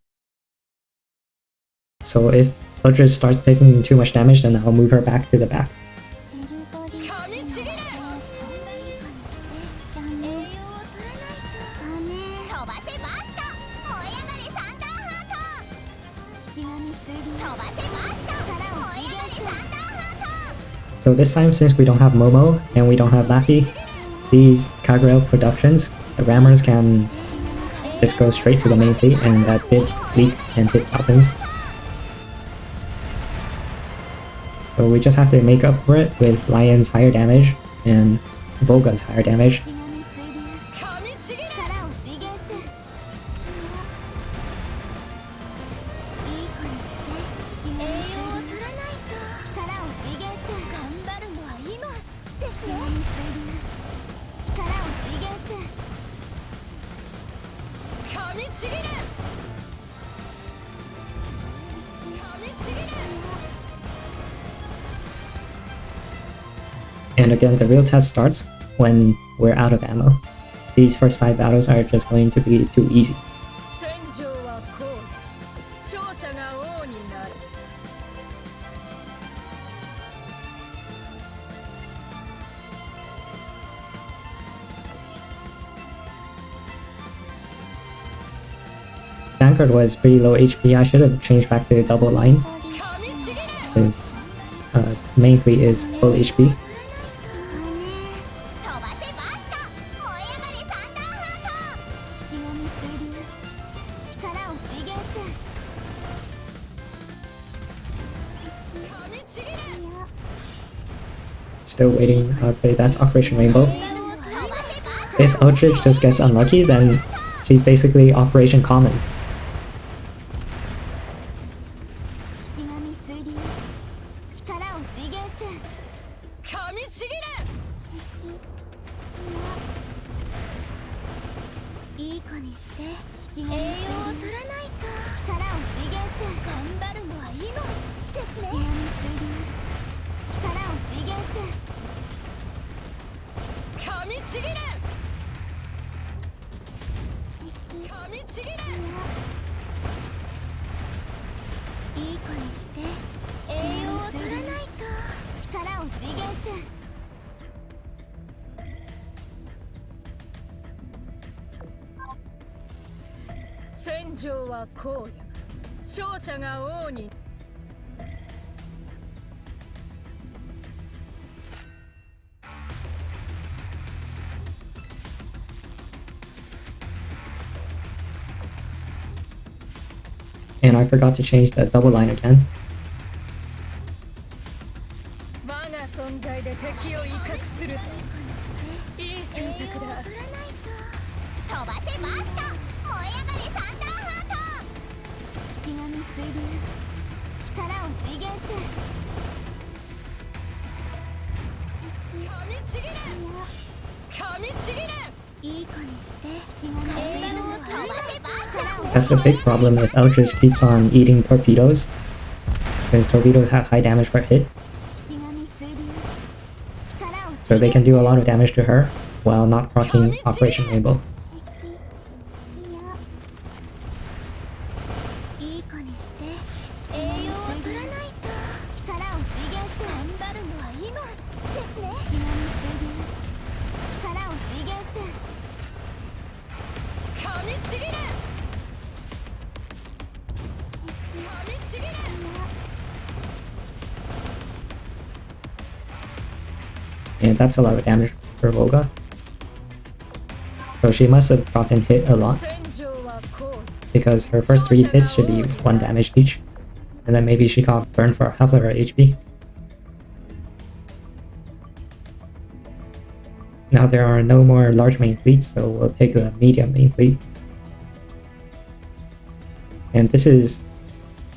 So if Eldridge starts taking too much damage, then I'll move her back to the back. 飛ばせバースト燃え上がれサンダーハート式神水流飛ばせバースト燃え上がれサンダーハート So this time, since we don't have Momo and we don't have Laffy, these Kagurail productions, the rammers can just go straight to the main fleet, and that did leak and hit Cowpens. So we just have to make up for it with Lion's higher damage and Volga's higher damage. And again, the real test starts when we're out of ammo. These first 5 battles are just going to be too easy. Vanguard was pretty low HP. I should have changed back to double line since main fleet is full HP. Still waiting. Okay, that's Operation Rainbow. If Eldridge just gets unlucky, then she's basically Operation Common. And I forgot to change the double line again. That's a big problem if Eldridge keeps on eating torpedoes, since torpedoes have high damage per hit. So they can do a lot of damage to her while not proccing Operation Rainbow. And that's a lot of damage for Volga. So she must have gotten hit a lot, because her first 3 hits should be 1 damage each, and then maybe she got burned for half of her HP. Now there are no more large main fleets, so we'll take the medium main fleet. And this is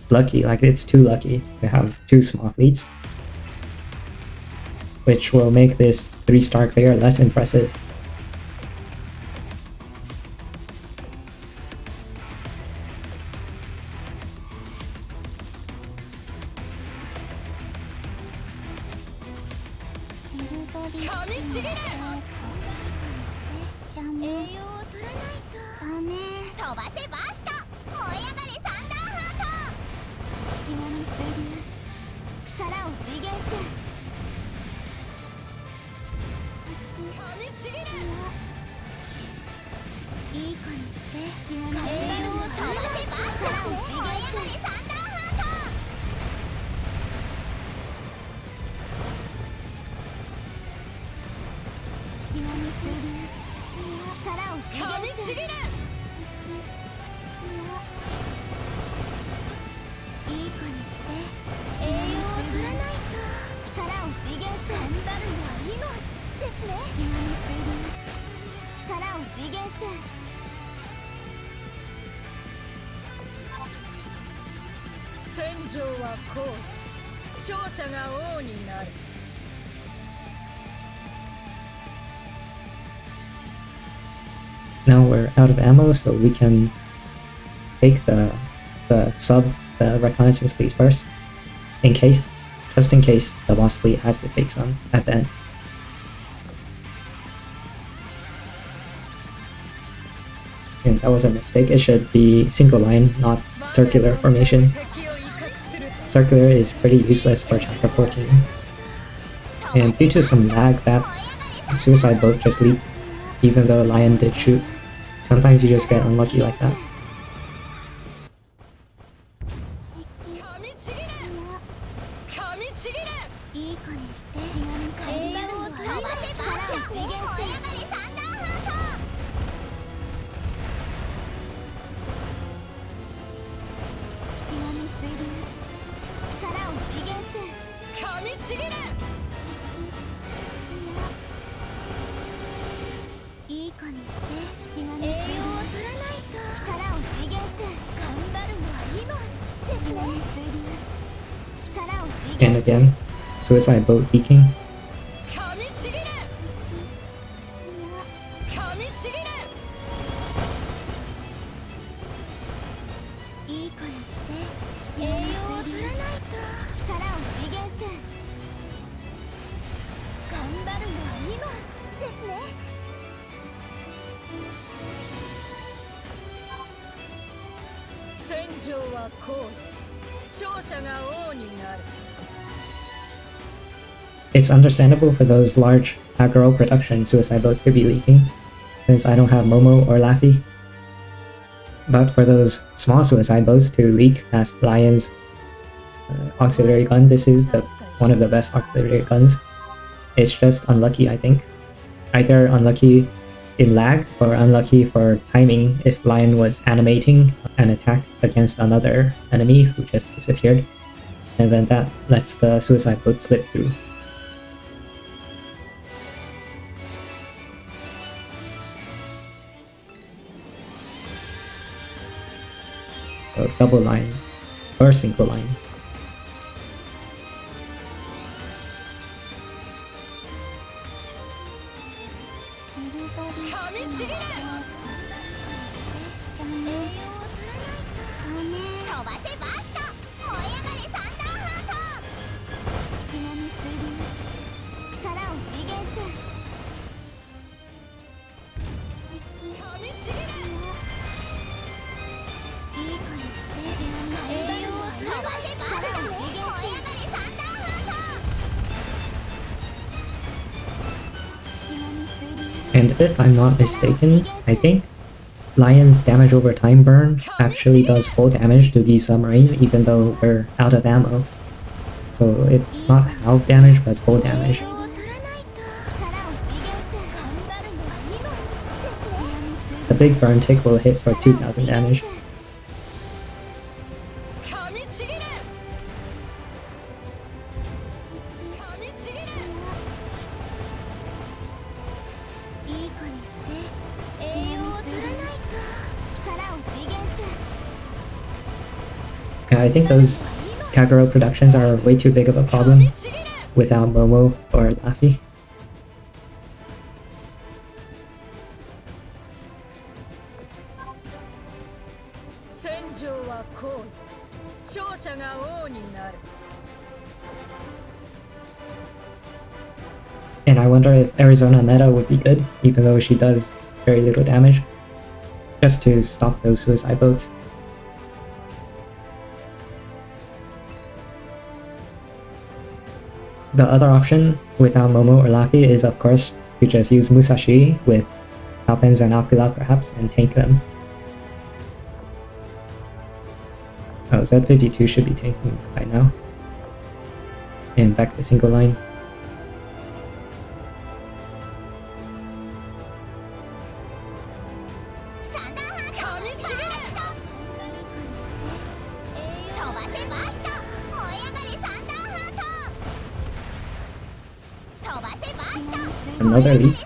lucky, like it's too lucky to have 2 small fleets, which will make this 3-star clear less impressive. いい子にして隙間の水分を飛ばせば力を次元する三段ハート隙間に水流力を次元するいい子にして栄養を取らないと力を次元する頑張るのは今ですね隙間に水流力を次元する戦場はこう勝者が王になるNow we're out of ammo, so we can take the reconnaissance fleet first, just in case the boss fleet has to take some at the end. And that was a mistake. It should be single line, not circular formation. Circular is pretty useless for chapter 14. And due to some lag, that suicide boat just leaked, even though Lion did shoot. Sometimes you just get unlucky like that. And again, suicide boat leaking. It's understandable for those large aggro production suicide boats to be leaking, since I don't have Momo or Laffy. But for those small suicide boats to leak past Lion's auxiliary gun, this is one of the best auxiliary guns. It's just unlucky, I think. Either unlucky in lag or unlucky for timing if Lion was animating an attack against another enemy who just disappeared, and then that lets the suicide boat slip through. So double line or single line. And if I'm not mistaken, I think Lion's damage over time burn actually does full damage to these submarines even though we're out of ammo. So it's not half damage but full damage. The big burn tick will hit for 2000 damage. I think those Kagero productions are way too big of a problem without Momo or Laffy. And I wonder if Arizona meta would be good, even though she does very little damage, just to stop those suicide boats. The other option without Momo or Laffy is of course to just use Musashi with Cowpens and Aquila perhaps and tank them. Oh, Z52 should be tanking by now. And back to single line. Another leap.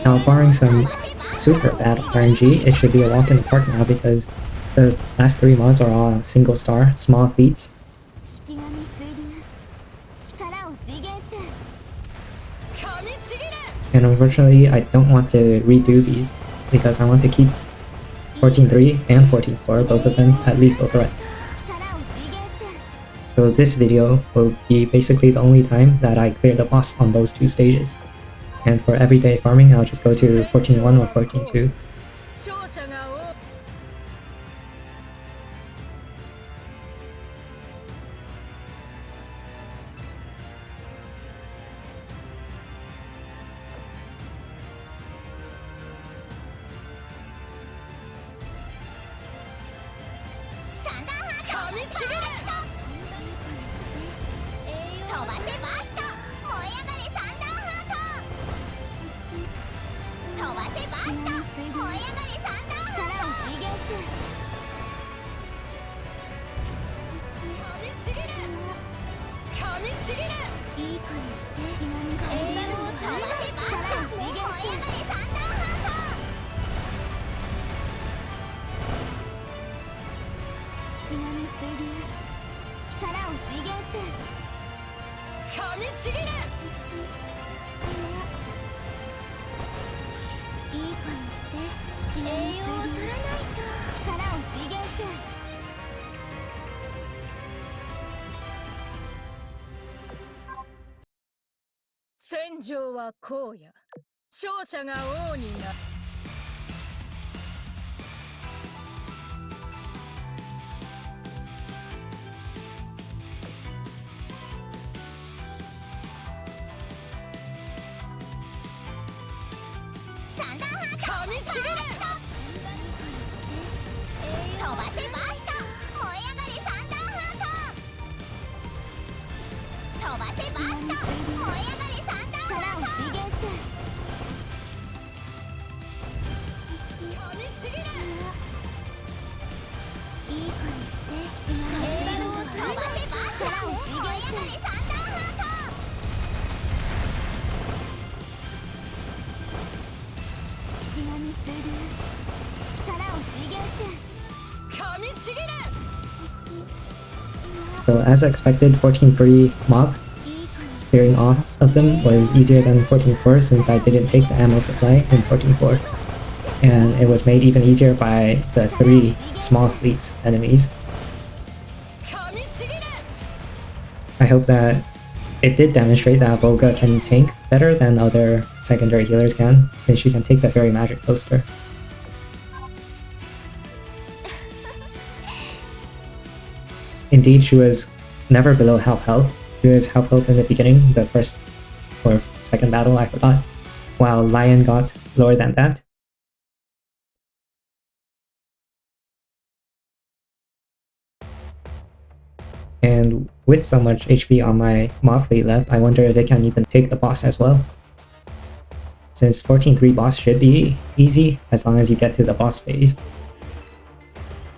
Now, barring some super bad RNG, it should be a walk in the park now because the last 3 mobs are all single star, small feats. And unfortunately, I don't want to redo these because I want to keep 14.3 and 14.4, both of them at lethal threat. So this video will be basically the only time that I clear the boss on those 2 stages. And for everyday farming, I'll just go to 14.1 or 14.2. So as expected, 14.3 mob clearing off of them was easier than 14.4 since I didn't take the ammo supply in 14.4. And it was made even easier by the 3 small fleets enemies. I hope that it did demonstrate that Volga can tank better than other secondary healers can, since she can take the Fairy Magic poster. Indeed, she was never below half health. She was half health in the beginning, the first or second battle, I forgot, while Lion got lower than that. And with so much HP on my mob fleet left, I wonder if it can even take the boss as well. Since 14-3 boss should be easy as long as you get to the boss phase.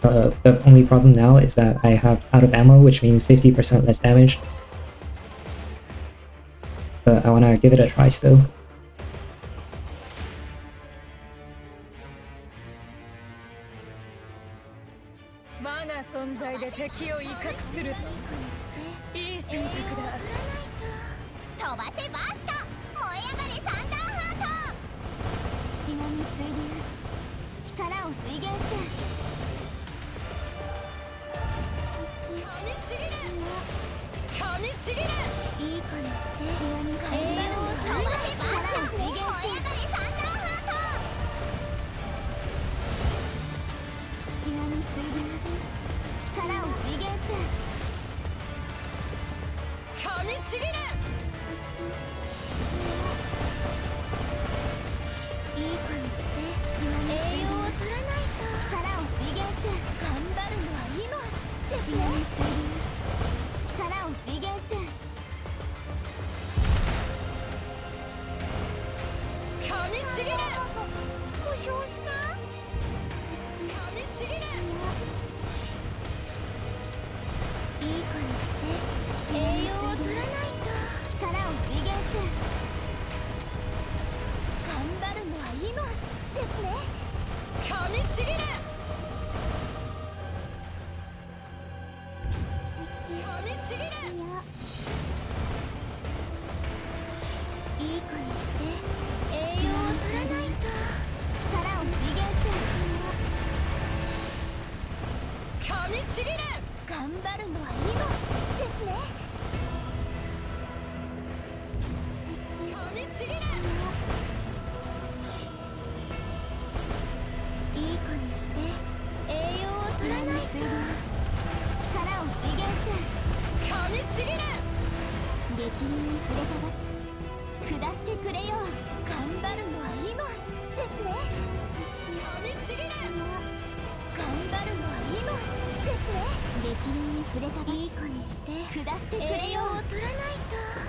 The only problem now is that I have out of ammo, which means 50% less damage. But I wanna give it a try still.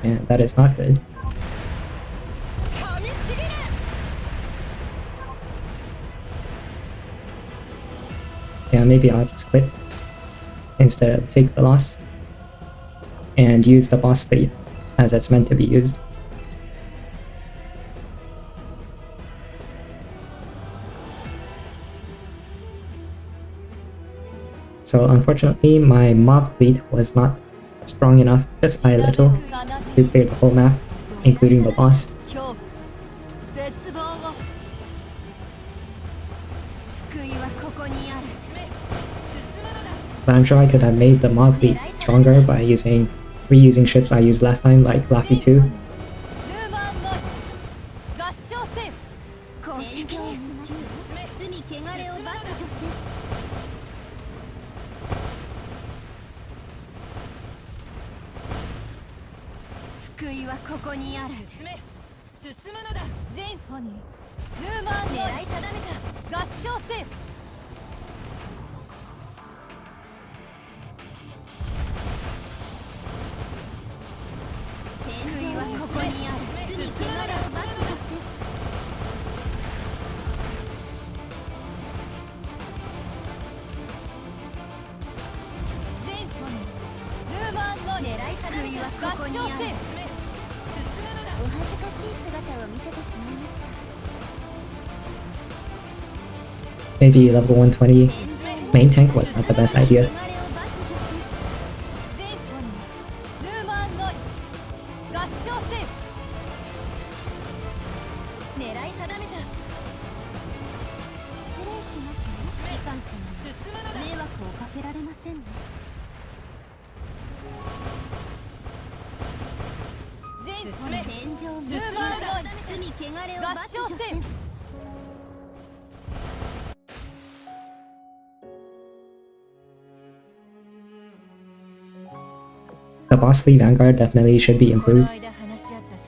Yeah, that is not good. Yeah, maybe I'll just quit instead of take the loss and use the boss fleet as it's meant to be used. So unfortunately, my mob fleet was not strong enough, just by a little, to clear the whole map, including the boss. But I'm sure I could have made the mob fleet stronger by reusing ships I used last time, like Laffy 2. Maybe level 120 main tank was not the best idea. The boss fleet Vanguard definitely should be improved,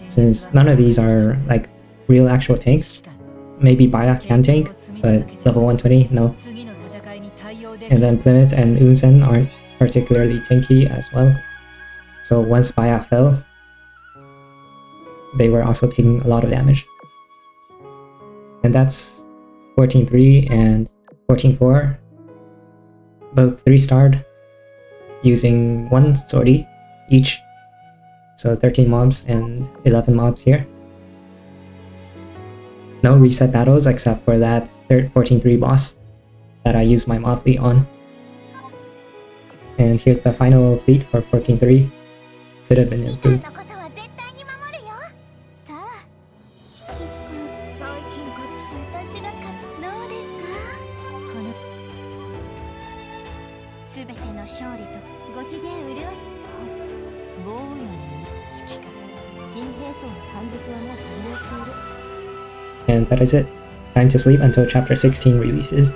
since none of these are like real actual tanks. Maybe Baya can tank, but level 120, no. And then Plymouth and Unzen aren't particularly tanky as well. So once Baya fell, they were also taking a lot of damage. And that's 14-3 and 14-4, both 3-starred, using 1 sortie each. So 13 mobs and 11 mobs here. No reset battles except for that 14-3 boss that I used my mob fleet on. And here's the final fleet for 14-3. Could have been 指揮官 improved. のことは絶対に守るよ。さあ、指揮官。最近か私がどうですか？このすべての勝利とご機嫌潤し。坊やに指揮官新兵装の完熟はもう完了している。 And that is it. Time to sleep until chapter 16 releases.